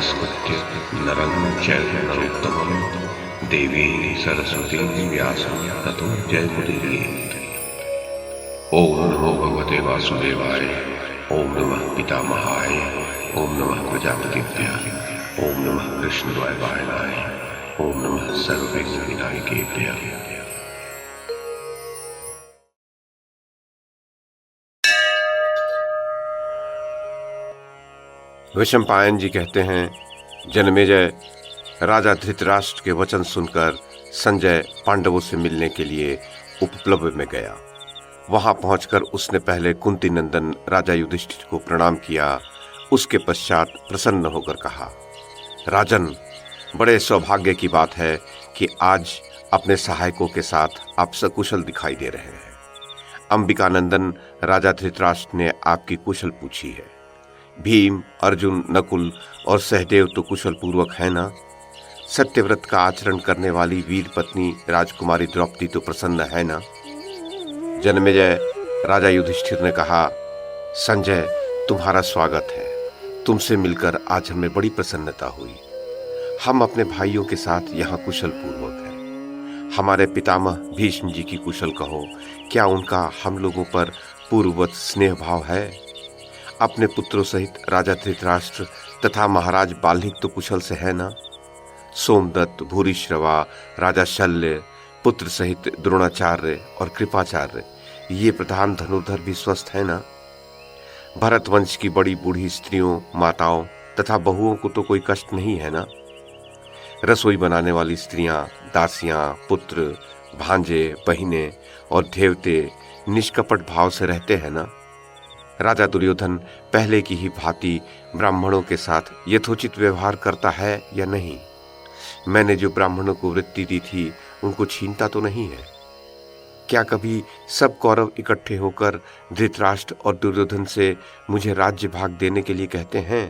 नमस्कृत्य नरं चैव नरोत्तमं देवीं सरस्वतीं व्यासं ततो जयमुदीरयेत्। ओम नमो भगवते वासुदेवाय। ओम नमः पितामहाय। ओम नमः प्रजापतिभ्यः। ओम नमः कृष्णद्वैपायनाय। ओम नमः सर्वविघ्नविनायकेभ्यः। वैशंपायन जी कहते हैं, जनमेजय राजा धृतराष्ट्र के वचन सुनकर संजय पांडवों से मिलने के लिए उपप्लव्य में गया। वहां पहुंचकर उसने पहले कुंती नंदन राजा युधिष्ठिर को प्रणाम किया। उसके पश्चात प्रसन्न होकर कहा, राजन, बड़े सौभाग्य की बात है कि आज अपने सहायकों के साथ आप सकुशल दिखाई दे रहे हैं। अंबिकानंदन राजा धृतराष्ट्र ने आपकी कुशल पूछी है। भीम, अर्जुन, नकुल और सहदेव तो कुशल पूर्वक है ना? सत्यव्रत का आचरण करने वाली वीर पत्नी राजकुमारी द्रौपदी तो प्रसन्न है ना? जनमेजय राजा युधिष्ठिर ने कहा, संजय, तुम्हारा स्वागत है। तुमसे मिलकर आज हमें बड़ी प्रसन्नता हुई। हम अपने भाइयों के साथ यहाँ कुशल पूर्वक हैं। हमारे पितामह भीष्म जी की कुशल कहो। क्या उनका हम लोगों पर पूर्ववत स्नेह भाव है? अपने पुत्रों सहित राजा धृतराष्ट्र तथा महाराज बाल्हिक तो कुशल से है ना? सोमदत्त, भूरिश्रवा, राजा शल्य, पुत्र सहित द्रोणाचार्य और कृपाचार्य, ये प्रधान धनुर्धर भी स्वस्थ है ना? भरत वंश की बड़ी बूढ़ी स्त्रियों, माताओं तथा बहुओं को तो कोई कष्ट नहीं है ना? रसोई बनाने वाली स्त्रियां, दासियां, पुत्र, भांजे, बहिने और देवते निष्कपट भाव से रहते हैं ना? राजा दुर्योधन पहले की ही भांति ब्राह्मणों के साथ यथोचित व्यवहार करता है या नहीं? मैंने जो ब्राह्मणों को वृत्ति दी थी उनको छीनता तो नहीं है? क्या कभी सब कौरव इकट्ठे होकर धृतराष्ट्र और दुर्योधन से मुझे राज्य भाग देने के लिए कहते हैं?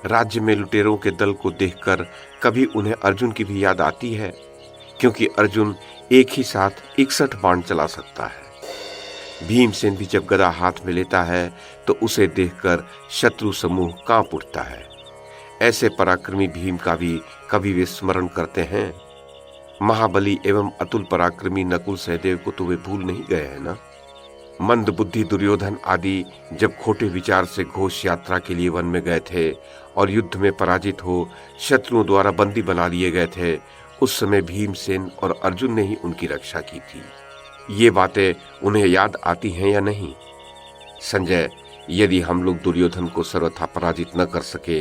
राज्य में लुटेरों के दल को देखकर कभी उन्हें अर्जुन की भी याद आती है? क्योंकि अर्जुन एक ही साथ 61 बाण चला सकता है। भीमसेन भी जब गदा हाथ में लेता है तो उसे देखकर शत्रु समूह कांप उठता है। ऐसे पराक्रमी भीम का भी कभी वे स्मरण करते हैं? महाबली एवं अतुल पराक्रमी नकुल सहदेव को तो वे भूल नहीं गए हैं ना? मंद बुद्धि दुर्योधन आदि जब खोटे विचार से घोष यात्रा के लिए वन में गए थे और युद्ध में पराजित हो शत्रुओं द्वारा बंदी बना लिए गए थे, उस समय भीमसेन और अर्जुन ने ही उनकी रक्षा की थी। ये बातें उन्हें याद आती हैं या नहीं? संजय, यदि हम लोग दुर्योधन को सर्वथा पराजित न कर सके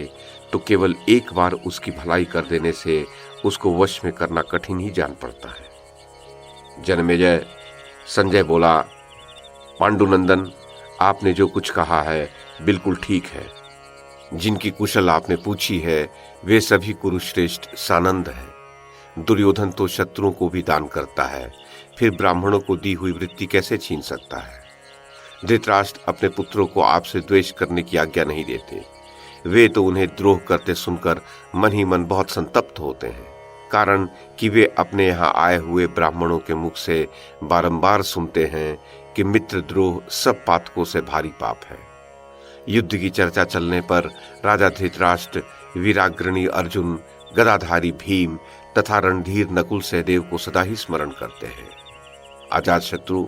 तो केवल एक बार उसकी भलाई कर देने से उसको वश में करना कठिन ही जान पड़ता है। जनमेजय, संजय बोला, पांडुनंदन, आपने जो कुछ कहा है बिल्कुल ठीक है। जिनकी कुशल आपने पूछी है वे सभी कुरुश्रेष्ठ सानंद हैं। दुर्योधन तो शत्रुओं को भी दान करता है, फिर ब्राह्मणों को दी हुई वृत्ति कैसे छीन सकता है? धृतराष्ट्र अपने पुत्रों को आपसे द्वेष करने की आज्ञा नहीं देते। वे तो उन्हें द्रोह करते सुनकर मन ही मन बहुत संतप्त होते हैं, कारण कि वे अपने यहाँ आए हुए ब्राह्मणों के मुख से बारंबार सुनते हैं कि मित्र द्रोह सब पातकों से भारी पाप है। युद्ध की चर्चा चलने पर राजा धृतराष्ट्र वीराग्रणी अर्जुन, गदाधारी भीम तथा रणधीर नकुल सहदेव को सदा ही स्मरण करते हैं। अजात शत्रु,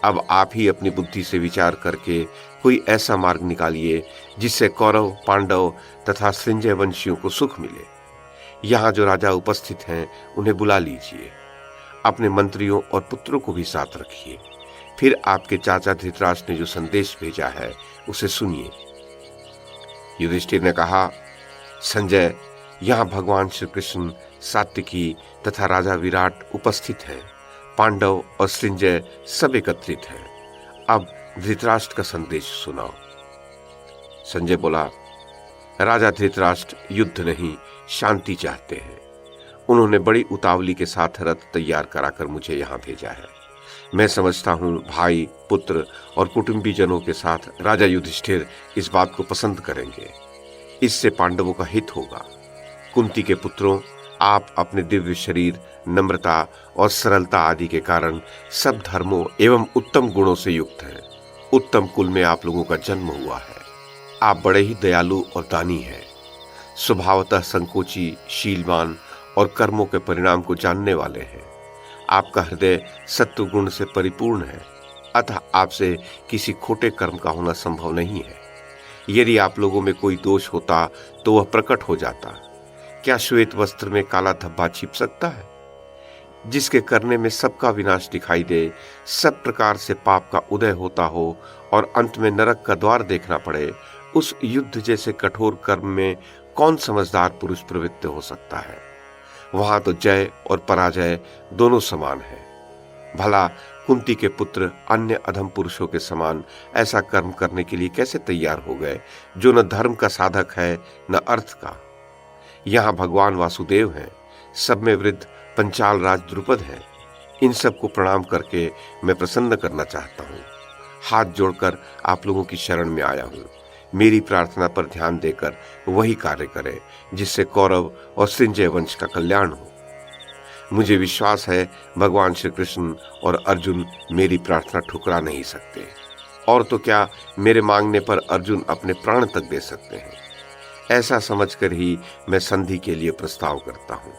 अब आप ही अपनी बुद्धि से विचार करके कोई ऐसा मार्ग निकालिए जिससे कौरव, पांडव तथा संजय वंशियों को सुख मिले। यहाँ जो राजा उपस्थित हैं उन्हें बुला लीजिए। अपने मंत्रियों और पुत्रों को भी साथ रखिए। फिर आपके चाचा धृतराष्ट्र ने जो संदेश भेजा है उसे सुनिए। युधिष्ठिर ने कहा, संजय, यहाँ भगवान श्री कृष्ण, सात्विकी तथा राजा विराट उपस्थित हैं। पांडव और संजय सब एकत्रित हैं। अब धृतराष्ट्र का संदेश सुनाओ। संजय बोला, राजा धृतराष्ट्र युद्ध नहीं शांति चाहते हैं। उन्होंने बड़ी उतावली के साथ रथ तैयार कराकर मुझे यहाँ भेजा है। मैं समझता हूँ भाई, पुत्र और कुटुंबी जनों के साथ राजा युधिष्ठिर इस बात को पसंद करेंगे। इससे पांडवों का हित होगा। कुंती के पुत्रों, आप अपने दिव्य शरीर, नम्रता और सरलता आदि के कारण सब धर्मों एवं उत्तम गुणों से युक्त हैं। उत्तम कुल में आप लोगों का जन्म हुआ है। आप बड़े ही दयालु और दानी हैं। स्वभावतः संकोची, शीलवान और कर्मों के परिणाम को जानने वाले हैं। आपका हृदय सत्व गुण से परिपूर्ण है, अतः आपसे किसी खोटे कर्म का होना संभव नहीं है। यदि आप लोगों में कोई दोष होता तो वह प्रकट हो जाता। क्या श्वेत वस्त्र में काला धब्बा छिप सकता है? जिसके करने में सबका विनाश दिखाई दे, सब प्रकार से पाप का उदय होता हो और अंत में नरक का द्वार देखना पड़े, उस युद्ध जैसे कठोर कर्म में कौन समझदार पुरुष प्रवृत्त हो सकता है? वहां तो जय और पराजय दोनों समान है। भला कुंती के पुत्र अन्य अधम पुरुषों के समान ऐसा कर्म करने के लिए कैसे तैयार हो गए जो न धर्म का साधक है न अर्थ का? यहाँ भगवान वासुदेव हैं, सब में वृद्ध पंचाल राज द्रुपद है। इन सबको प्रणाम करके मैं प्रसन्न करना चाहता हूँ। हाथ जोड़कर आप लोगों की शरण में आया हूँ। मेरी प्रार्थना पर ध्यान देकर वही कार्य करें जिससे कौरव और संजय वंश का कल्याण हो। मुझे विश्वास है भगवान श्री कृष्ण और अर्जुन मेरी प्रार्थना ठुकरा नहीं सकते, और तो क्या मेरे मांगने पर अर्जुन अपने प्राण तक दे सकते हैं। ऐसा समझकर ही मैं संधि के लिए प्रस्ताव करता हूँ।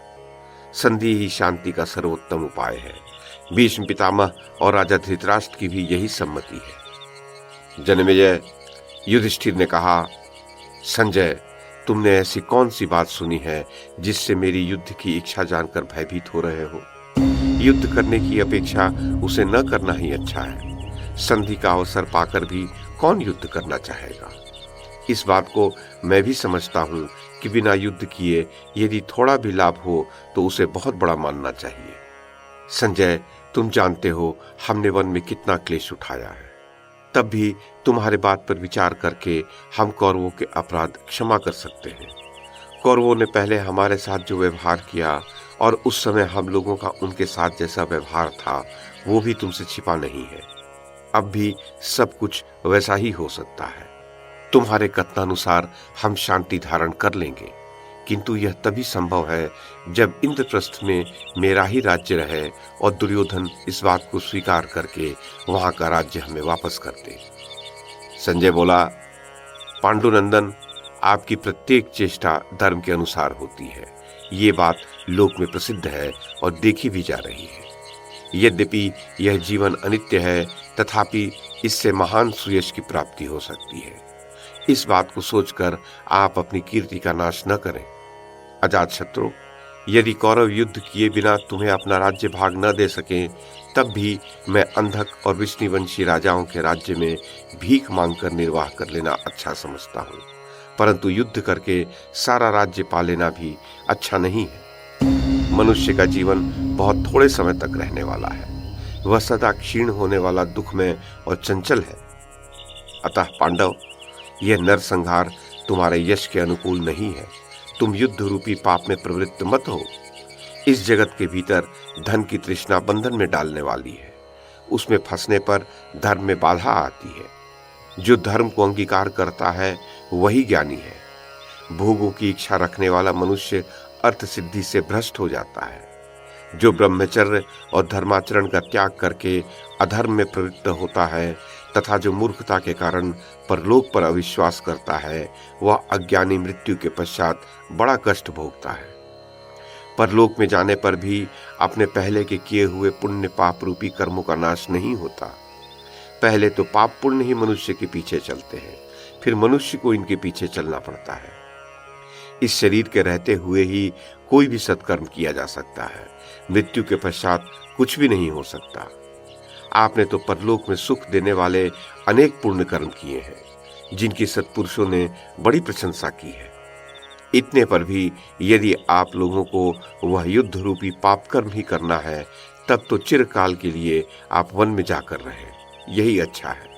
संधि ही शांति का सर्वोत्तम उपाय है। भीष्म पितामह और राजा धृतराष्ट्र की भी यही सम्मति है। जन्मेजय, युधिष्ठिर ने कहा, संजय, तुमने ऐसी कौन सी बात सुनी है जिससे मेरी युद्ध की इच्छा जानकर भयभीत हो रहे हो? युद्ध करने की अपेक्षा उसे न करना ही अच्छा है। संधि का अवसर पाकर भी कौन युद्ध करना चाहेगा? इस बात को मैं भी समझता हूँ कि बिना युद्ध किए यदि थोड़ा भी लाभ हो तो उसे बहुत बड़ा मानना चाहिए। संजय, तुम जानते हो हमने वन में कितना क्लेश उठाया है, तब भी तुम्हारे बात पर विचार करके हम कौरवों के अपराध क्षमा कर सकते हैं। कौरवों ने पहले हमारे साथ जो व्यवहार किया और उस समय हम लोगों का उनके साथ जैसा व्यवहार था, वो भी तुमसे छिपा नहीं है। अब भी सब कुछ वैसा ही हो सकता है। तुम्हारे कथनानुसार हम शांति धारण कर लेंगे, किंतु यह तभी संभव है जब इंद्रप्रस्थ में मेरा ही राज्य रहे और दुर्योधन इस बात को स्वीकार करके वहां का राज्य हमें वापस कर दे। संजय बोला, पांडुनंदन, आपकी प्रत्येक चेष्टा धर्म के अनुसार होती है। ये बात लोक में प्रसिद्ध है और देखी भी जा रही है। यद्यपि यह जीवन अनित्य है, तथापि इससे महान सुयश की प्राप्ति हो सकती है। इस बात को सोचकर आप अपनी कीर्ति का नाश न करें। अजातशत्रु, यदि कौरव युद्ध किए बिना तुम्हें अपना राज्य भाग न दे सकें, तब भी मैं अंधक और विष्णुवंशी राजाओं के राज्य में भीख मांगकर निर्वाह कर लेना अच्छा समझता हूँ, परंतु युद्ध करके सारा राज्य पा लेना भी अच्छा नहीं है। मनुष्य का जीवन बहुत थोड़े समय तक रहने वाला है। वह सदा क्षीण होने वाला दुखमय और चंचल है। अतः पांडव, यह नरसंहार तुम्हारे यश के अनुकूल नहीं है। तुम युद्ध रूपी पाप में प्रवृत्त मत हो। इस जगत के भीतर धन की तृष्णा बंधन में डालने वाली है। उसमें फंसने पर धर्म में बाधा आती है। जो धर्म को अंगीकार करता है वही ज्ञानी है। भोगों की इच्छा रखने वाला मनुष्य अर्थ सिद्धि से भ्रष्ट हो जाता है। जो ब्रह्मचर्य और धर्माचरण का त्याग करके अधर्म में प्रवृत्त होता है तथा जो मूर्खता के कारण परलोक पर अविश्वास करता है, वह अज्ञानी मृत्यु के पश्चात बड़ा कष्ट भोगता है। परलोक में जाने पर भी अपने पहले के किए हुए पुण्य पाप रूपी कर्मों का नाश नहीं होता। पहले तो पाप पुण्य ही मनुष्य के पीछे चलते हैं, फिर मनुष्य को इनके पीछे चलना पड़ता है। इस शरीर के रहते हुए ही कोई भी सत्कर्म किया जा सकता है। मृत्यु के पश्चात कुछ भी नहीं हो सकता। आपने तो परलोक में सुख देने वाले अनेक पुण्य कर्म किए हैं, जिनकी सत्पुरुषों ने बड़ी प्रशंसा की है। इतने पर भी यदि आप लोगों को वह युद्ध रूपी पाप कर्म ही करना है, तब तो चिरकाल के लिए आप वन में जाकर रहें, यही अच्छा है।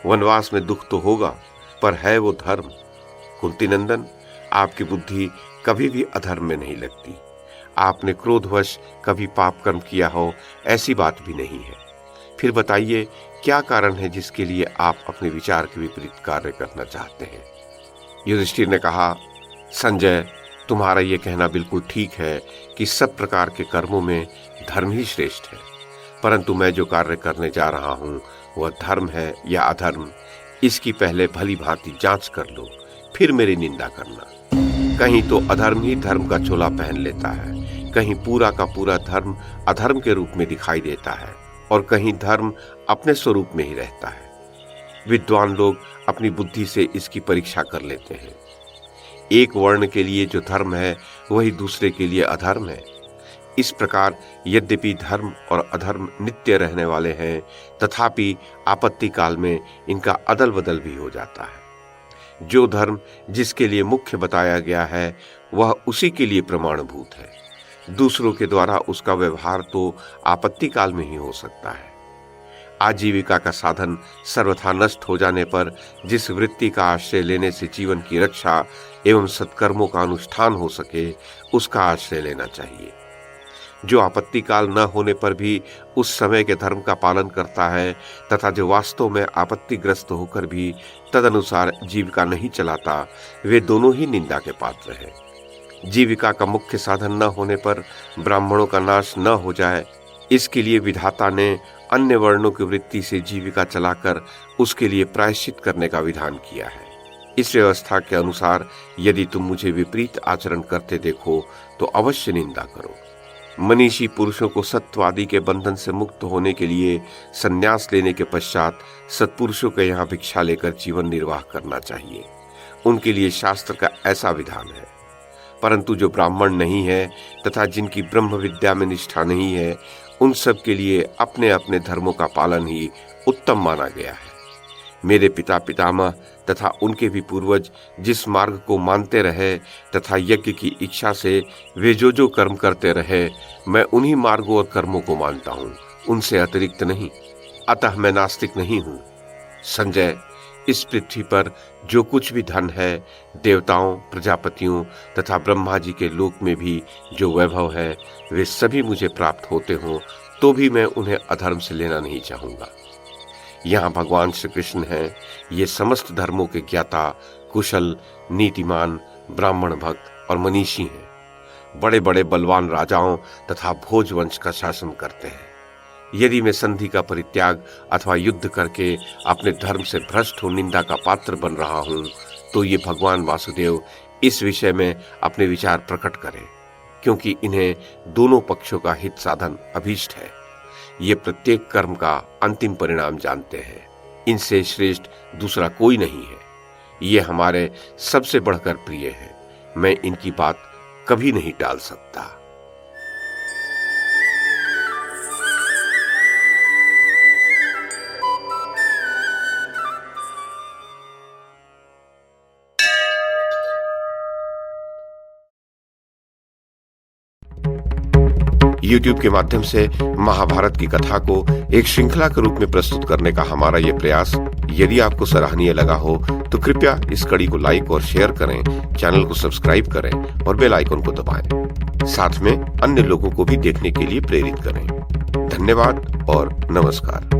वनवास में दुख तो होगा, पर है वो धर्म। कुंती नंदन, आपकी बुद्धि कभी भी अधर्म में नहीं लगती। आपने क्रोधवश कभी पाप कर्म किया हो, ऐसी बात भी नहीं है। फिर बताइए, क्या कारण है जिसके लिए आप अपने विचार के विपरीत कार्य करना चाहते हैं? युधिष्ठिर ने कहा, संजय, तुम्हारा यह कहना बिल्कुल ठीक है कि सब प्रकार के कर्मों में धर्म ही श्रेष्ठ है, परंतु मैं जो कार्य करने जा रहा हूँ वह धर्म है या अधर्म, इसकी पहले भली भांति जांच कर लो, फिर मेरी निंदा करना। कहीं तो अधर्म ही धर्म का चोला पहन लेता है, कहीं पूरा का पूरा धर्म अधर्म के रूप में दिखाई देता है और कहीं धर्म अपने स्वरूप में ही रहता है। विद्वान लोग अपनी बुद्धि से इसकी परीक्षा कर लेते हैं। एक वर्ण के लिए जो धर्म है वही दूसरे के लिए अधर्म है। इस प्रकार यद्यपि धर्म और अधर्म नित्य रहने वाले हैं, तथापि आपत्ति काल में इनका अदल बदल भी हो जाता है। जो धर्म जिसके लिए मुख्य बताया गया है वह उसी के लिए प्रमाणभूत है। दूसरों के द्वारा उसका व्यवहार तो आपत्ति काल में ही हो सकता है। आजीविका का साधन सर्वथा नष्ट हो जाने पर जिस वृत्ति का आश्रय लेने से जीवन की रक्षा एवं सत्कर्मों का अनुष्ठान हो सके, उसका आश्रय लेना चाहिए। जो आपत्ति काल न होने पर भी उस समय के धर्म का पालन करता है तथा जो वास्तव में आपत्तिग्रस्त होकर भी तदनुसार जीविका नहीं चलाता, वे दोनों ही निंदा के पात्र हैं। जीविका का मुख्य साधन न होने पर ब्राह्मणों का नाश न हो जाए, इसके लिए विधाता ने अन्य वर्णों की वृत्ति से जीविका चलाकर उसके लिए प्रायश्चित करने का विधान किया है। इस व्यवस्था के अनुसार यदि तुम मुझे विपरीत आचरण करते देखो तो अवश्य निंदा करो। मनीषी पुरुषों को सत्वादि के बंधन से मुक्त होने के लिए संन्यास लेने के पश्चात सत्पुरुषों के यहाँ भिक्षा लेकर जीवन निर्वाह करना चाहिए। उनके लिए शास्त्र का ऐसा विधान है। परंतु जो ब्राह्मण नहीं है तथा जिनकी ब्रह्म विद्या में निष्ठा नहीं है, उन सब के लिए अपने अपने धर्मों का पालन ही उत्तम माना गया है। मेरे पिता पितामह तथा उनके भी पूर्वज जिस मार्ग को मानते रहे तथा यज्ञ की इच्छा से वे जो कर्म करते रहे, मैं उन्हीं मार्गों और कर्मों को मानता हूँ, उनसे अतिरिक्त नहीं। अतः मैं नास्तिक नहीं हूँ। संजय, इस पृथ्वी पर जो कुछ भी धन है, देवताओं, प्रजापतियों तथा ब्रह्मा जी के लोक में भी जो वैभव है, वे सभी मुझे प्राप्त होते हों तो भी मैं उन्हें अधर्म से लेना नहीं चाहूंगा। यहाँ भगवान श्री कृष्ण हैं, ये समस्त धर्मों के ज्ञाता, कुशल, नीतिमान, ब्राह्मण भक्त और मनीषी हैं। बड़े बड़े बलवान राजाओं तथा भोज वंश का शासन करते हैं। यदि मैं संधि का परित्याग अथवा युद्ध करके अपने धर्म से भ्रष्ट हो निंदा का पात्र बन रहा हूं, तो ये भगवान वासुदेव इस विषय में अपने विचार प्रकट करें, क्योंकि इन्हें दोनों पक्षों का हित साधन अभीष्ट है। ये प्रत्येक कर्म का अंतिम परिणाम जानते हैं। इनसे श्रेष्ठ दूसरा कोई नहीं है। ये हमारे सबसे बढ़कर प्रिय है। मैं इनकी बात कभी नहीं टाल सकता। YouTube के माध्यम से महाभारत की कथा को एक श्रृंखला के रूप में प्रस्तुत करने का हमारा ये प्रयास यदि आपको सराहनीय लगा हो तो कृपया इस कड़ी को लाइक और शेयर करें, चैनल को सब्सक्राइब करें और बेल आइकन को दबाएं। साथ में अन्य लोगों को भी देखने के लिए प्रेरित करें। धन्यवाद और नमस्कार।